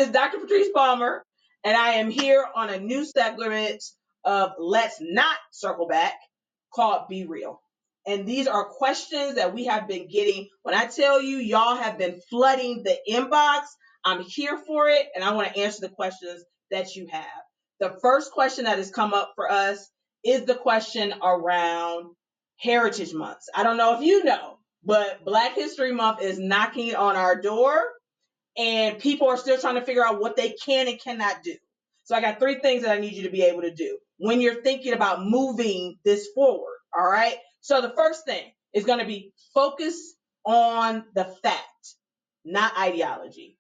is Dr. Patrice Palmer, and I am here on a new segment of Let's Not Circle Back called Be Real. And these are questions that we have been getting. When I tell you, y'all have been flooding the inbox, I'm here for it, and I want to answer the questions that you have. The first question that has come up for us is the question around Heritage Months. I don't know if you know, but Black History Month is knocking on our door, and people are still trying to figure out what they can and cannot do. So I got 3 things that I need you to be able to do when you're thinking about moving this forward. All right. So the first thing is going to be focus on the fact, not ideology.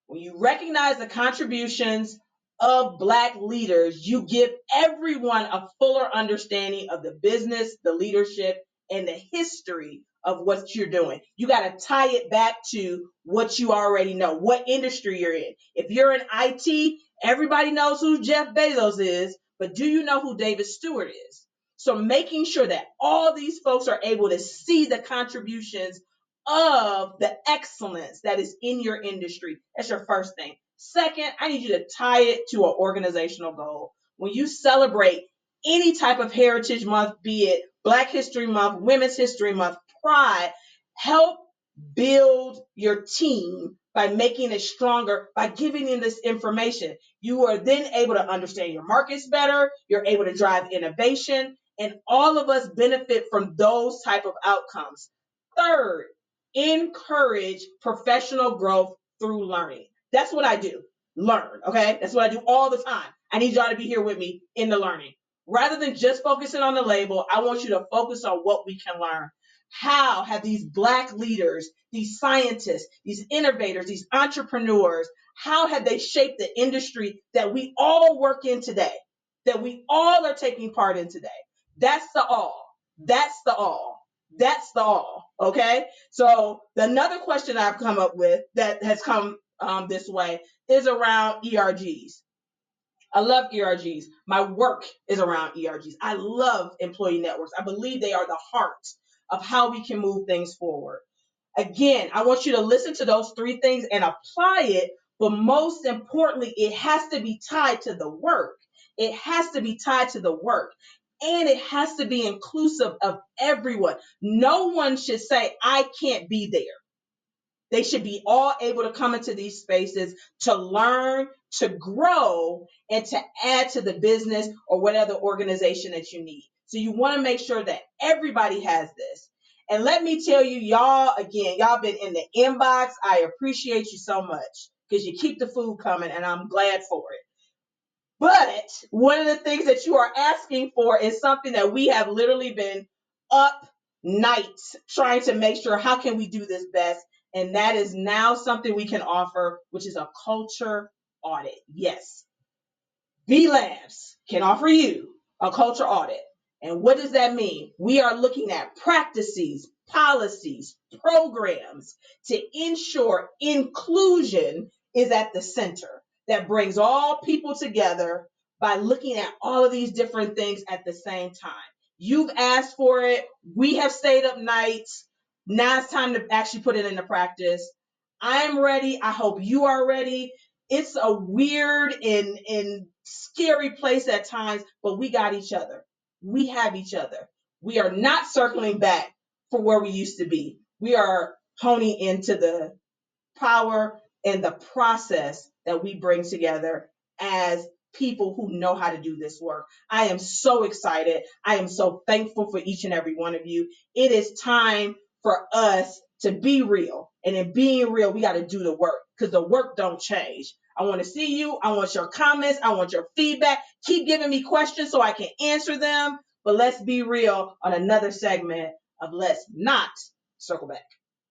When you recognize the contributions of Black leaders, you give everyone a fuller understanding of the business, the leadership, and the history of what you're doing. You got to tie it back to what you already know, what industry you're in. If you're in IT, everybody knows who Jeff Bezos is, but do you know who David Stewart is? So making sure that all these folks are able to see the contributions of the excellence that is in your industry. That's your first thing. Second, I need you to tie it to an organizational goal. When you celebrate any type of Heritage Month, be it Black History Month, Women's History Month, Pride, help build your team by making it stronger, by giving them this information. You are then able to understand your markets better. You're able to drive innovation, and all of us benefit from those type of outcomes. Third, encourage professional growth through learning. That's what I do. Learn, okay? That's what I do all the time. I need y'all to be here with me in the learning. Rather than just focusing on the label, I want you to focus on what we can learn. How have these Black leaders, these scientists, these innovators, these entrepreneurs, how have they shaped the industry that we all work in today, that we all are taking part in today? That's the all. That's the all. That's the all. Okay. So another question I've come up with that has come this way is around ERGs. I love ERGs. My work is around ERGs. I love employee networks. I believe they are the heart of how we can move things forward. Again, I want you to listen to those 3 things and apply it, but most importantly, it has to be tied to the work. It has to be tied to the work. And it has to be inclusive of everyone. No one should say, I can't be there. They should be all able to come into these spaces to learn, to grow, and to add to the business or whatever organization that you need. So you want to make sure that everybody has this. And let me tell you, y'all, again, y'all been in the inbox. I appreciate you so much because you keep the food coming, and I'm glad for it. But one of the things that you are asking for is something that we have literally been up nights trying to make sure, how can we do this best? And that is now something we can offer, which is a culture audit. Yes, B Labs can offer you a culture audit. And what does that mean? We are looking at practices, policies, programs to ensure inclusion is at the center, that brings all people together by looking at all of these different things at the same time. You've asked for it. We have stayed up nights. Now it's time to actually put it into practice. I'm ready. I hope you are ready. It's a weird and scary place at times, but we got each other. We have each other. We are not circling back for where we used to be. We are honing into the power and the process that we bring together as people who know how to do this work. I am so excited. I am so thankful for each and every one of you. It is time for us to be real. And in being real, we got to do the work because the work don't change. I want to see you. I want your comments. I want your feedback. Keep giving me questions so I can answer them. But let's be real on another segment of Let's Not Circle Back.